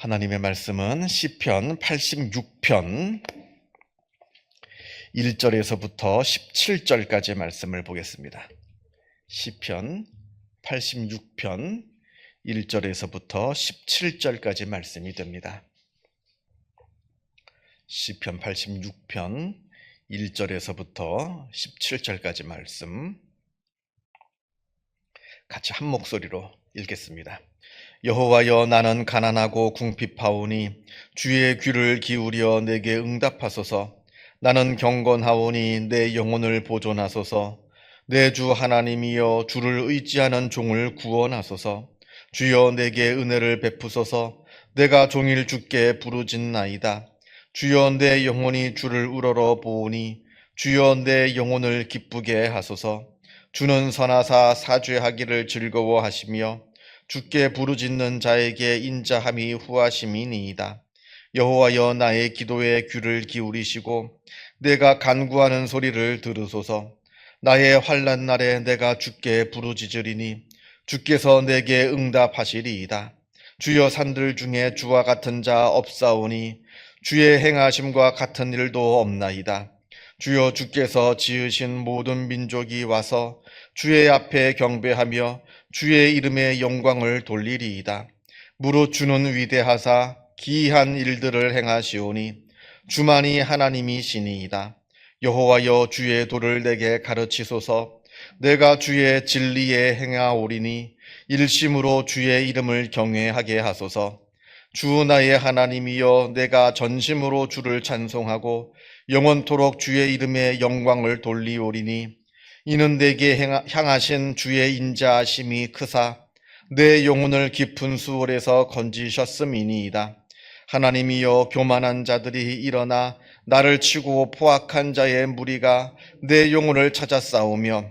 하나님의 말씀은 시편 86편 1절에서부터 17절까지의 말씀을 보겠습니다. 시편 86편 1절에서부터 17절까지 말씀이 됩니다. 시편 86편 1절에서부터 17절까지 말씀 같이 한 목소리로 읽겠습니다. 여호와여, 나는 가난하고 궁핍하오니 주의 귀를 기울여 내게 응답하소서. 나는 경건하오니 내 영혼을 보존하소서. 내 주 하나님이여, 주를 의지하는 종을 구원하소서. 주여, 내게 은혜를 베푸소서. 내가 종일 주께 부르짖나이다. 주여, 내 영혼이 주를 우러러 보오니 주여, 내 영혼을 기쁘게 하소서. 주는 선하사 사죄하기를 즐거워하시며 주께 부르짖는 자에게 인자함이 후하심이니이다. 여호와여, 나의 기도에 귀를 기울이시고 내가 간구하는 소리를 들으소서. 나의 환난 날에 내가 주께 부르짖으리니 주께서 내게 응답하시리이다. 주여, 산들 중에 주와 같은 자 없사오니 주의 행하심과 같은 일도 없나이다. 주여, 주께서 지으신 모든 민족이 와서 주의 앞에 경배하며 주의 이름의 영광을 돌리리이다. 무릇 주는 위대하사 기이한 일들을 행하시오니 주만이 하나님이시니이다. 여호와여, 주의 도를 내게 가르치소서. 내가 주의 진리에 행하오리니 일심으로 주의 이름을 경외하게 하소서. 주 나의 하나님이여, 내가 전심으로 주를 찬송하고 영원토록 주의 이름의 영광을 돌리오리니 이는 내게 향하신 주의 인자하심이 크사 내 영혼을 깊은 수월에서 건지셨음이니이다. 하나님이여, 교만한 자들이 일어나 나를 치고 포악한 자의 무리가 내 영혼을 찾아 싸우며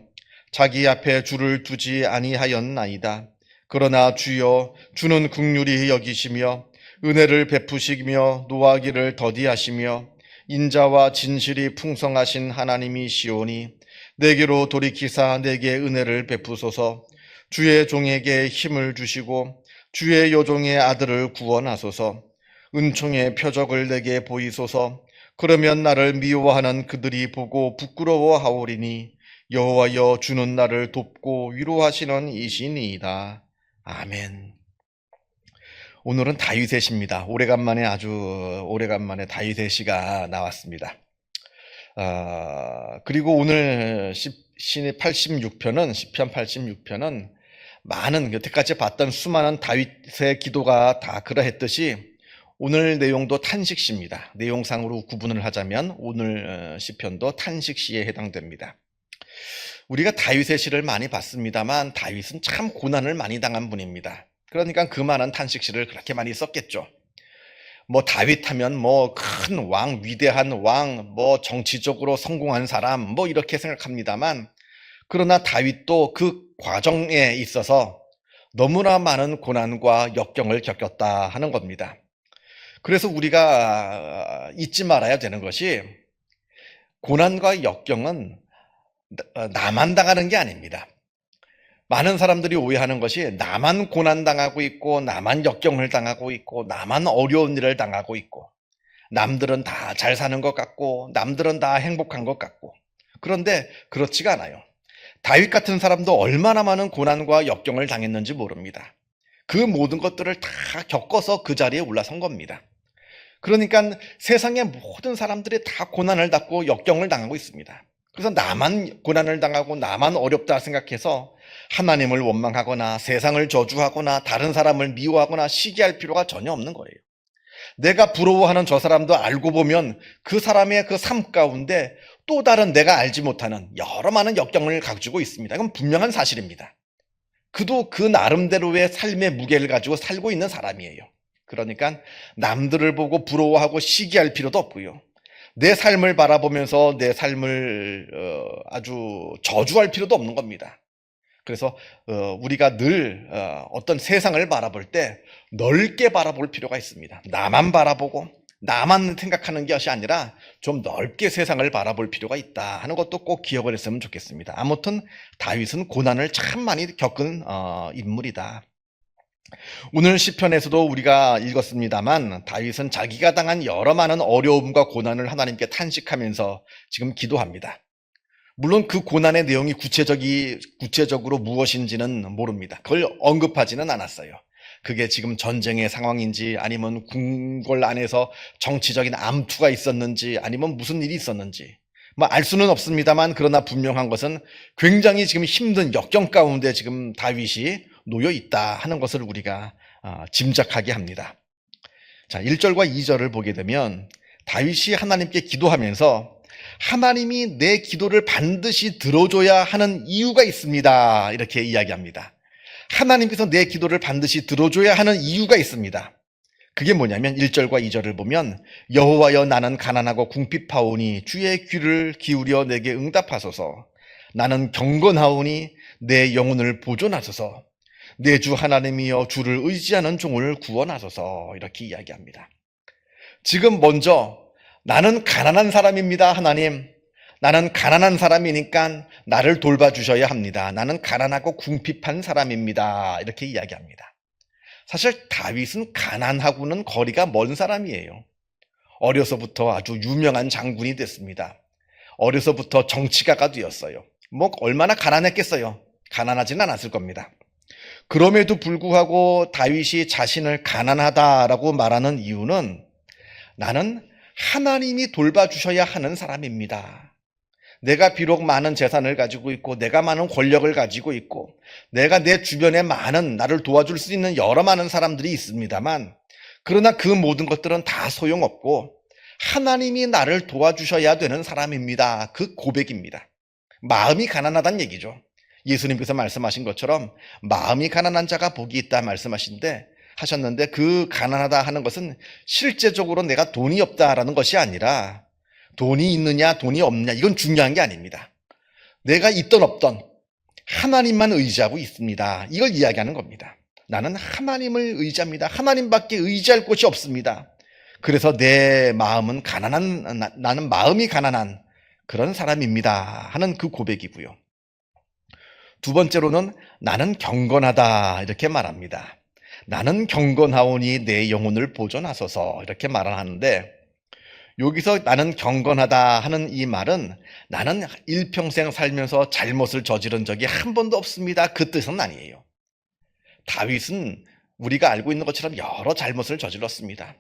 자기 앞에 주를 두지 아니하였나이다. 그러나 주여, 주는 긍휼히 여기시며 은혜를 베푸시며 노하기를 더디하시며 인자와 진실이 풍성하신 하나님이시오니 내게로 돌이키사 내게 은혜를 베푸소서. 주의 종에게 힘을 주시고 주의 여종의 아들을 구원하소서. 은총의 표적을 내게 보이소서. 그러면 나를 미워하는 그들이 보고 부끄러워하오리니 여호와여, 주는 나를 돕고 위로하시는 이시니이다. 아멘. 오늘은 다윗의 시입니다. 아주 오래간만에 다윗의 시가 나왔습니다. 그리고 오늘 시편 86편은 많은 여태까지 봤던 수많은 다윗의 기도가 다 그러했듯이 오늘 내용도 탄식시입니다. 내용상으로 구분을 하자면 오늘 시편도 탄식시에 해당됩니다. 우리가 다윗의 시를 많이 봤습니다만 다윗은 참 고난을 많이 당한 분입니다. 그러니까 그 많은 탄식시를 그렇게 많이 썼겠죠. 다윗 하면 큰 왕, 위대한 왕, 정치적으로 성공한 사람, 이렇게 생각합니다만, 그러나 다윗도 그 과정에 있어서 너무나 많은 고난과 역경을 겪었다 하는 겁니다. 그래서 우리가 잊지 말아야 되는 것이 고난과 역경은 나만 당하는 게 아닙니다. 많은 사람들이 오해하는 것이 나만 고난당하고 있고 나만 역경을 당하고 있고 나만 어려운 일을 당하고 있고 남들은 다 잘 사는 것 같고 남들은 다 행복한 것 같고, 그런데 그렇지가 않아요. 다윗 같은 사람도 얼마나 많은 고난과 역경을 당했는지 모릅니다. 그 모든 것들을 다 겪어서 그 자리에 올라선 겁니다. 그러니까 세상의 모든 사람들이 다 고난을 당고 역경을 당하고 있습니다. 그래서 나만 고난을 당하고 나만 어렵다 생각해서 하나님을 원망하거나 세상을 저주하거나 다른 사람을 미워하거나 시기할 필요가 전혀 없는 거예요. 내가 부러워하는 저 사람도 알고 보면 그 사람의 그 삶 가운데 또 다른 내가 알지 못하는 여러 많은 역경을 가지고 있습니다. 이건 분명한 사실입니다. 그도 그 나름대로의 삶의 무게를 가지고 살고 있는 사람이에요. 그러니까 남들을 보고 부러워하고 시기할 필요도 없고요. 내 삶을 바라보면서 내 삶을 아주 저주할 필요도 없는 겁니다. 그래서 우리가 늘 어떤 세상을 바라볼 때 넓게 바라볼 필요가 있습니다. 나만 바라보고 나만 생각하는 것이 아니라 좀 넓게 세상을 바라볼 필요가 있다 하는 것도 꼭 기억을 했으면 좋겠습니다. 아무튼 다윗은 고난을 참 많이 겪은 인물이다. 오늘 시편에서도 우리가 읽었습니다만 다윗은 자기가 당한 여러 많은 어려움과 고난을 하나님께 탄식하면서 지금 기도합니다. 물론 그 고난의 내용이 구체적으로 무엇인지는 모릅니다. 그걸 언급하지는 않았어요. 그게 지금 전쟁의 상황인지 아니면 궁궐 안에서 정치적인 암투가 있었는지 아니면 무슨 일이 있었는지 뭐 알 수는 없습니다만, 그러나 분명한 것은 굉장히 지금 힘든 역경 가운데 지금 다윗이 놓여 있다 하는 것을 우리가 짐작하게 합니다. 자, 1절과 2절을 보게 되면 다윗이 하나님께 기도하면서 하나님이 내 기도를 반드시 들어줘야 하는 이유가 있습니다, 이렇게 이야기합니다. 하나님께서 내 기도를 반드시 들어줘야 하는 이유가 있습니다. 그게 뭐냐면 1절과 2절을 보면 여호와여 나는 가난하고 궁핍하오니 주의 귀를 기울여 내게 응답하소서. 나는 경건하오니 내 영혼을 보존하소서. 내 주 하나님이여 주를 의지하는 종을 구원하소서, 이렇게 이야기합니다. 지금 먼저 나는 가난한 사람입니다, 하나님. 나는 가난한 사람이니까 나를 돌봐주셔야 합니다. 나는 가난하고 궁핍한 사람입니다, 이렇게 이야기합니다. 사실 다윗은 가난하고는 거리가 먼 사람이에요. 어려서부터 아주 유명한 장군이 됐습니다. 어려서부터 정치가가 되었어요. 뭐 얼마나 가난했겠어요. 가난하지는 않았을 겁니다. 그럼에도 불구하고 다윗이 자신을 가난하다라고 말하는 이유는 나는 하나님이 돌봐주셔야 하는 사람입니다. 내가 비록 많은 재산을 가지고 있고 내가 많은 권력을 가지고 있고 내가 내 주변에 많은 나를 도와줄 수 있는 여러 많은 사람들이 있습니다만, 그러나 그 모든 것들은 다 소용없고 하나님이 나를 도와주셔야 되는 사람입니다. 그 고백입니다. 마음이 가난하다는 얘기죠. 예수님께서 말씀하신 것처럼 마음이 가난한 자가 복이 있다 하셨는데 그 가난하다 하는 것은 실제적으로 내가 돈이 없다라는 것이 아니라 돈이 있느냐 돈이 없느냐 이건 중요한 게 아닙니다. 내가 있던 없던 하나님만 의지하고 있습니다, 이걸 이야기하는 겁니다. 나는 하나님을 의지합니다. 하나님밖에 의지할 곳이 없습니다. 그래서 내 마음은 나는 마음이 가난한 그런 사람입니다 하는 그 고백이고요. 두 번째로는 나는 경건하다, 이렇게 말합니다. 나는 경건하오니 내 영혼을 보존하소서, 이렇게 말을 하는데, 여기서 나는 경건하다 하는 이 말은 나는 일평생 살면서 잘못을 저지른 적이 한 번도 없습니다, 그 뜻은 아니에요. 다윗은 우리가 알고 있는 것처럼 여러 잘못을 저질렀습니다.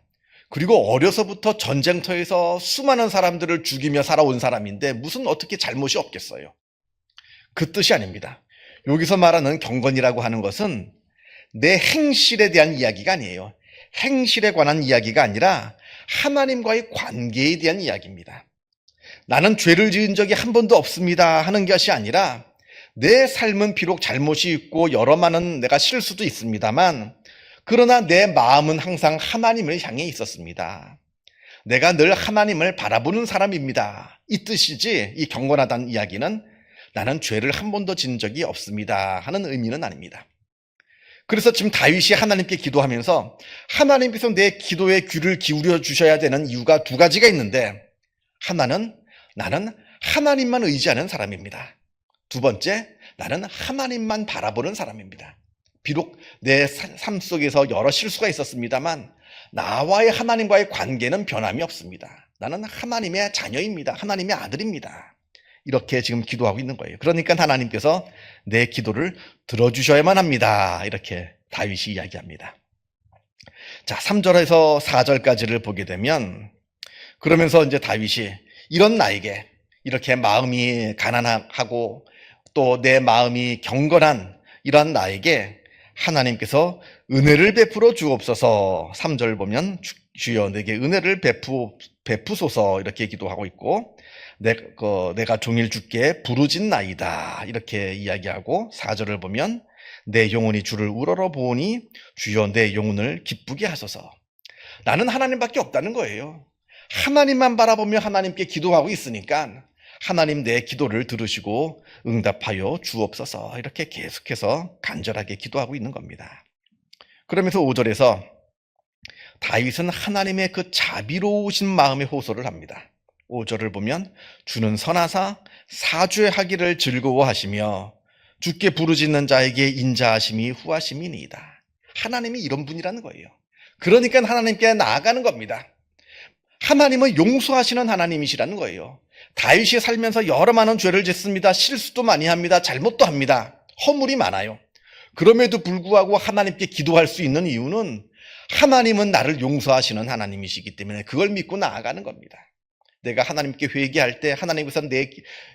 그리고 어려서부터 전쟁터에서 수많은 사람들을 죽이며 살아온 사람인데 무슨 어떻게 잘못이 없겠어요. 그 뜻이 아닙니다. 여기서 말하는 경건이라고 하는 것은 내 행실에 대한 이야기가 아니에요. 행실에 관한 이야기가 아니라 하나님과의 관계에 대한 이야기입니다. 나는 죄를 지은 적이 한 번도 없습니다 하는 것이 아니라 내 삶은 비록 잘못이 있고 여러 많은 내가 실수도 있습니다만, 그러나 내 마음은 항상 하나님을 향해 있었습니다. 내가 늘 하나님을 바라보는 사람입니다, 이 뜻이지, 이 경건하다는 이야기는 나는 죄를 한 번도 지은 적이 없습니다 하는 의미는 아닙니다. 그래서 지금 다윗이 하나님께 기도하면서 하나님께서 내 기도에 귀를 기울여 주셔야 되는 이유가 두 가지가 있는데, 하나는 나는 하나님만 의지하는 사람입니다. 두 번째, 나는 하나님만 바라보는 사람입니다. 비록 내 삶 속에서 여러 실수가 있었습니다만 나와의 하나님과의 관계는 변함이 없습니다. 나는 하나님의 자녀입니다. 하나님의 아들입니다. 이렇게 지금 기도하고 있는 거예요. 그러니까 하나님께서 내 기도를 들어주셔야만 합니다, 이렇게 다윗이 이야기합니다. 자, 3절에서 4절까지를 보게 되면, 그러면서 이제 다윗이 이런 나에게, 이렇게 마음이 가난하고 또 내 마음이 경건한 이런 나에게 하나님께서 은혜를 베풀어 주옵소서. 3절 보면 주여 내게 은혜를 베푸소서, 이렇게 기도하고 있고, 내가 종일 주께 부르짖나이다, 이렇게 이야기하고, 4절을 보면 내 영혼이 주를 우러러 보오니 주여 내 영혼을 기쁘게 하소서. 나는 하나님밖에 없다는 거예요. 하나님만 바라보며 하나님께 기도하고 있으니까 하나님 내 기도를 들으시고 응답하여 주옵소서, 이렇게 계속해서 간절하게 기도하고 있는 겁니다. 그러면서 5절에서 다윗은 하나님의 그 자비로우신 마음에 호소를 합니다. 5절을 보면 주는 선하사 사죄하기를 즐거워하시며 주께 부르짖는 자에게 인자하심이 후하심이니이다. 하나님이 이런 분이라는 거예요. 그러니까 하나님께 나아가는 겁니다. 하나님은 용서하시는 하나님이시라는 거예요. 다윗이 살면서 여러 많은 죄를 짓습니다. 실수도 많이 합니다. 잘못도 합니다. 허물이 많아요. 그럼에도 불구하고 하나님께 기도할 수 있는 이유는 하나님은 나를 용서하시는 하나님이시기 때문에 그걸 믿고 나아가는 겁니다. 내가 하나님께 회개할 때 하나님께서 내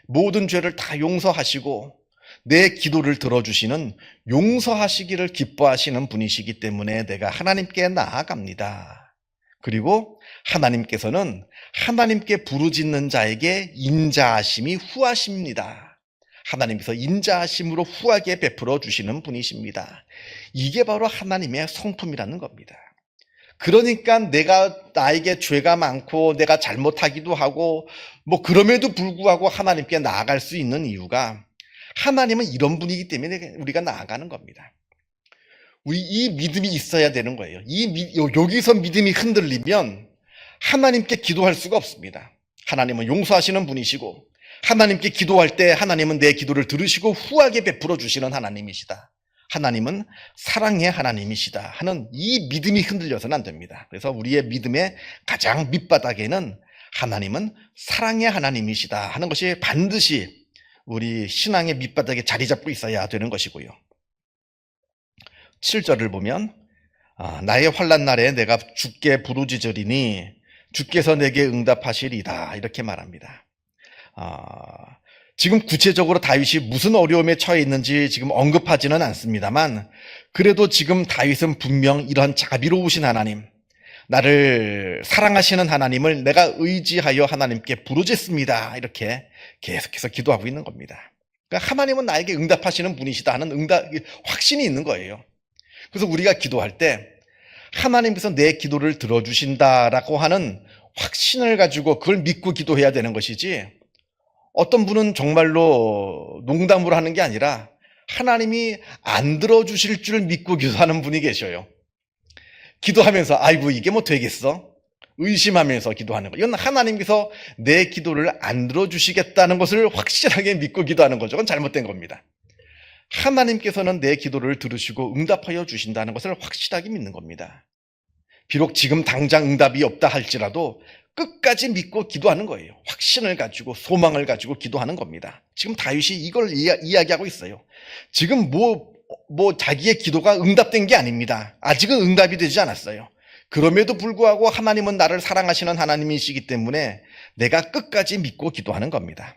모든 죄를 다 용서하시고 내 기도를 들어주시는 용서하시기를 기뻐하시는 분이시기 때문에 내가 하나님께 나아갑니다. 그리고 하나님께서는 하나님께 부르짖는 자에게 인자하심이 후하십니다. 하나님께서 인자하심으로 후하게 베풀어 주시는 분이십니다. 이게 바로 하나님의 성품이라는 겁니다. 그러니까 나에게 죄가 많고 내가 잘못하기도 하고 그럼에도 불구하고 하나님께 나아갈 수 있는 이유가 하나님은 이런 분이기 때문에 우리가 나아가는 겁니다. 우리 이 믿음이 있어야 되는 거예요. 여기서 믿음이 흔들리면 하나님께 기도할 수가 없습니다. 하나님은 용서하시는 분이시고 하나님께 기도할 때 하나님은 내 기도를 들으시고 후하게 베풀어 주시는 하나님이시다. 하나님은 사랑의 하나님이시다 하는 이 믿음이 흔들려서는 안 됩니다. 그래서 우리의 믿음의 가장 밑바닥에는 하나님은 사랑의 하나님이시다 하는 것이 반드시 우리 신앙의 밑바닥에 자리 잡고 있어야 되는 것이고요. 7절을 보면 나의 환난 날에 내가 주께 부르짖으리니 주께서 내게 응답하시리다 이렇게 말합니다. 지금 구체적으로 다윗이 무슨 어려움에 처해 있는지 지금 언급하지는 않습니다만 그래도 지금 다윗은 분명 이런 자비로우신 하나님, 나를 사랑하시는 하나님을 내가 의지하여 하나님께 부르짖습니다 이렇게 계속해서 기도하고 있는 겁니다. 그러니까 하나님은 나에게 응답하시는 분이시다 하는 확신이 있는 거예요. 그래서 우리가 기도할 때 하나님께서 내 기도를 들어주신다라고 하는 확신을 가지고 그걸 믿고 기도해야 되는 것이지, 어떤 분은 정말로 농담으로 하는 게 아니라 하나님이 안 들어주실 줄 믿고 기도하는 분이 계셔요. 기도하면서 아이고 이게 되겠어? 의심하면서 기도하는 거. 이건 하나님께서 내 기도를 안 들어주시겠다는 것을 확실하게 믿고 기도하는 거죠. 그건 잘못된 겁니다. 하나님께서는 내 기도를 들으시고 응답하여 주신다는 것을 확실하게 믿는 겁니다. 비록 지금 당장 응답이 없다 할지라도 끝까지 믿고 기도하는 거예요. 확신을 가지고 소망을 가지고 기도하는 겁니다. 지금 다윗이 이걸 이야기하고 있어요. 지금 자기의 기도가 응답된 게 아닙니다. 아직은 응답이 되지 않았어요. 그럼에도 불구하고 하나님은 나를 사랑하시는 하나님이시기 때문에 내가 끝까지 믿고 기도하는 겁니다.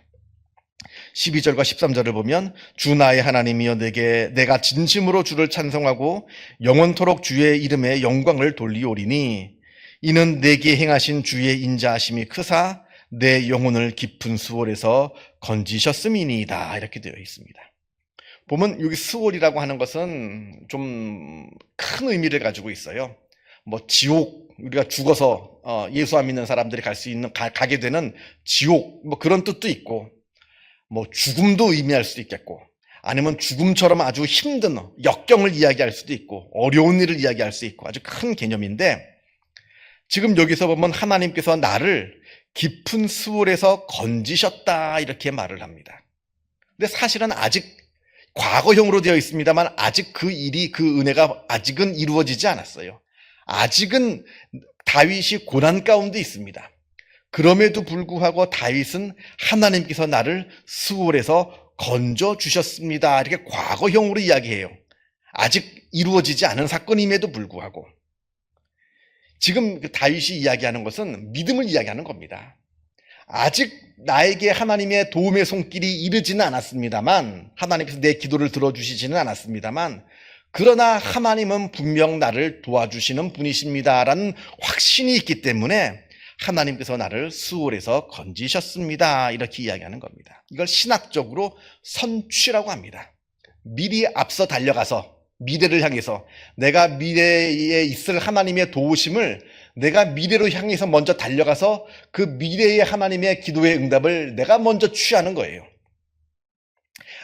12절과 13절을 보면 주 나의 하나님이여 내가 진심으로 주를 찬송하고 영원토록 주의 이름에 영광을 돌리오리니 이는 내게 행하신 주의 인자하심이 크사 내 영혼을 깊은 수월에서 건지셨음이니이다 이렇게 되어 있습니다. 보면 여기 수월이라고 하는 것은 좀 큰 의미를 가지고 있어요. 지옥, 우리가 죽어서 예수 안 믿는 사람들이 가게 되는 지옥 그런 뜻도 있고, 죽음도 의미할 수도 있겠고, 아니면 죽음처럼 아주 힘든 역경을 이야기할 수도 있고, 어려운 일을 이야기할 수 있고, 아주 큰 개념인데, 지금 여기서 보면 하나님께서 나를 깊은 수월에서 건지셨다 이렇게 말을 합니다. 근데 사실은 아직 과거형으로 되어 있습니다만 아직 그 은혜가 아직은 이루어지지 않았어요. 아직은 다윗이 고난 가운데 있습니다. 그럼에도 불구하고 다윗은 하나님께서 나를 수월에서 건져주셨습니다 이렇게 과거형으로 이야기해요. 아직 이루어지지 않은 사건임에도 불구하고. 지금 다윗이 이야기하는 것은 믿음을 이야기하는 겁니다. 아직 나에게 하나님의 도움의 손길이 이르지는 않았습니다만, 하나님께서 내 기도를 들어주시지는 않았습니다만, 그러나 하나님은 분명 나를 도와주시는 분이십니다라는 확신이 있기 때문에 하나님께서 나를 수월에서 건지셨습니다 이렇게 이야기하는 겁니다. 이걸 신학적으로 선취라고 합니다. 미리 앞서 달려가서 미래를 향해서 내가 미래에 있을 하나님의 도우심을 내가 미래로 향해서 먼저 달려가서 그 미래의 하나님의 기도의 응답을 내가 먼저 취하는 거예요.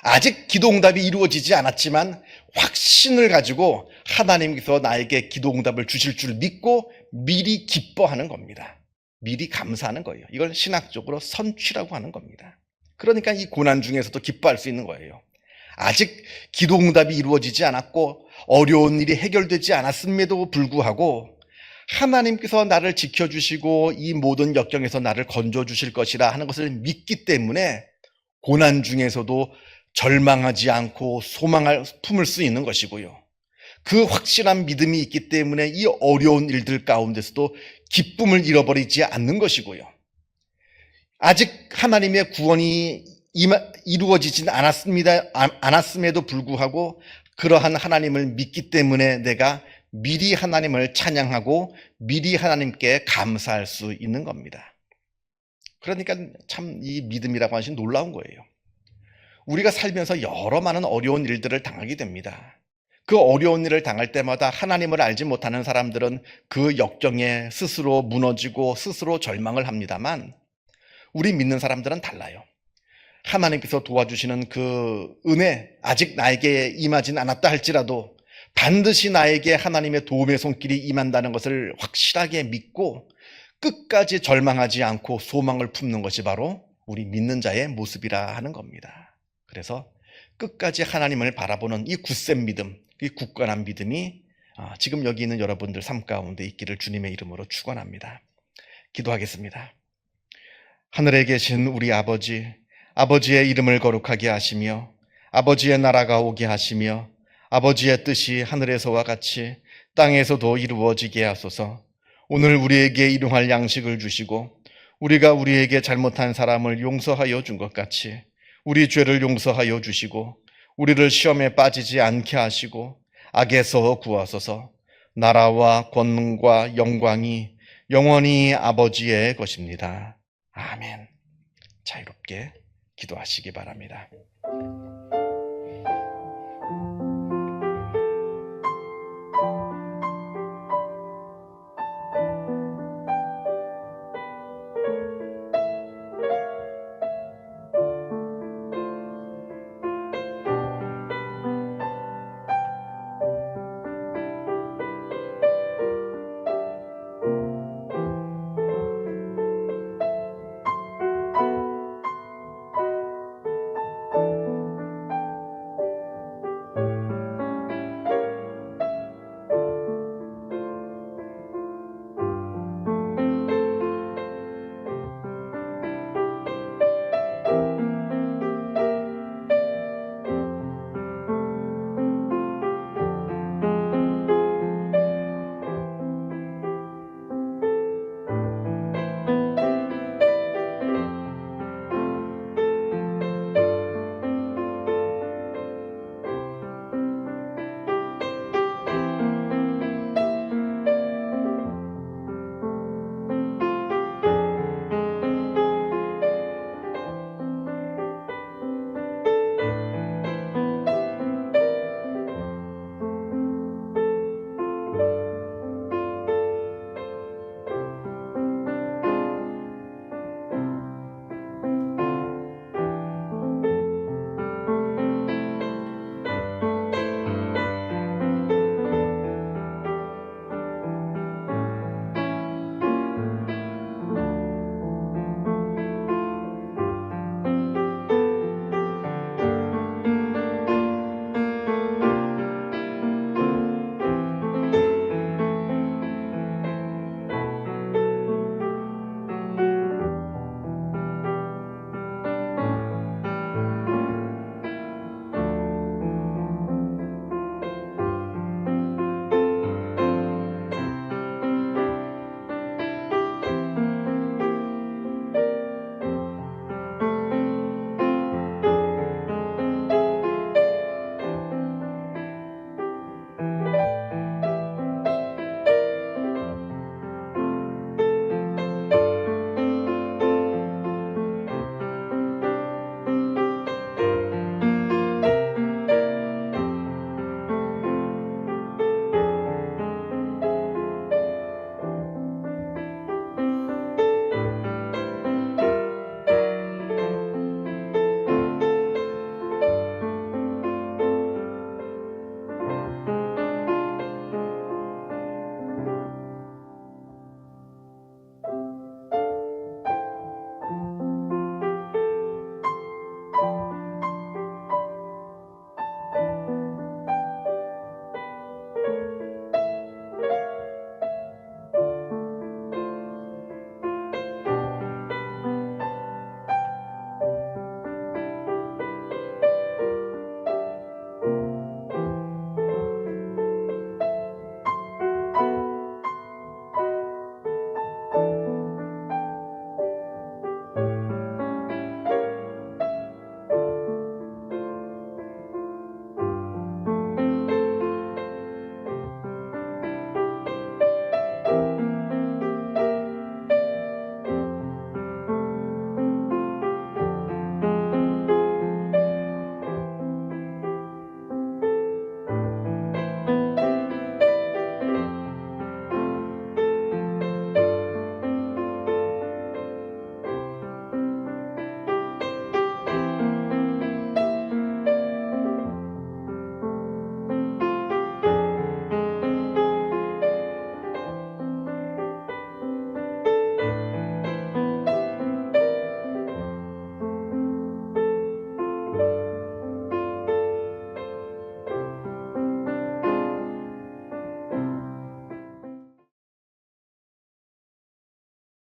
아직 기도 응답이 이루어지지 않았지만 확신을 가지고 하나님께서 나에게 기도 응답을 주실 줄 믿고 미리 기뻐하는 겁니다. 미리 감사하는 거예요. 이걸 신학적으로 선취라고 하는 겁니다. 그러니까 이 고난 중에서도 기뻐할 수 있는 거예요. 아직 기도 응답이 이루어지지 않았고 어려운 일이 해결되지 않았음에도 불구하고 하나님께서 나를 지켜주시고 이 모든 역경에서 나를 건져주실 것이라 하는 것을 믿기 때문에 고난 중에서도 절망하지 않고 소망을 품을 수 있는 것이고요. 그 확실한 믿음이 있기 때문에 이 어려운 일들 가운데서도 기쁨을 잃어버리지 않는 것이고요. 아직 하나님의 구원이 이루어지진 않았음에도 불구하고 그러한 하나님을 믿기 때문에 내가 미리 하나님을 찬양하고 미리 하나님께 감사할 수 있는 겁니다. 그러니까 참 이 믿음이라고 하신 놀라운 거예요. 우리가 살면서 여러 많은 어려운 일들을 당하게 됩니다. 그 어려운 일을 당할 때마다 하나님을 알지 못하는 사람들은 그 역경에 스스로 무너지고 스스로 절망을 합니다만 우리 믿는 사람들은 달라요. 하나님께서 도와주시는 그 은혜 아직 나에게 임하진 않았다 할지라도 반드시 나에게 하나님의 도움의 손길이 임한다는 것을 확실하게 믿고 끝까지 절망하지 않고 소망을 품는 것이 바로 우리 믿는 자의 모습이라 하는 겁니다. 그래서 끝까지 하나님을 바라보는 이 굳센 믿음, 이 굳건한 믿음이 지금 여기 있는 여러분들 삶 가운데 있기를 주님의 이름으로 축원합니다. 기도하겠습니다. 하늘에 계신 우리 아버지, 아버지의 이름을 거룩하게 하시며 아버지의 나라가 오게 하시며 아버지의 뜻이 하늘에서와 같이 땅에서도 이루어지게 하소서. 오늘 우리에게 일용할 양식을 주시고 우리가 우리에게 잘못한 사람을 용서하여 준 것 같이 우리 죄를 용서하여 주시고 우리를 시험에 빠지지 않게 하시고 악에서 구하소서. 나라와 권능과 영광이 영원히 아버지의 것입니다. 아멘. 자유롭게 기도하시기 바랍니다.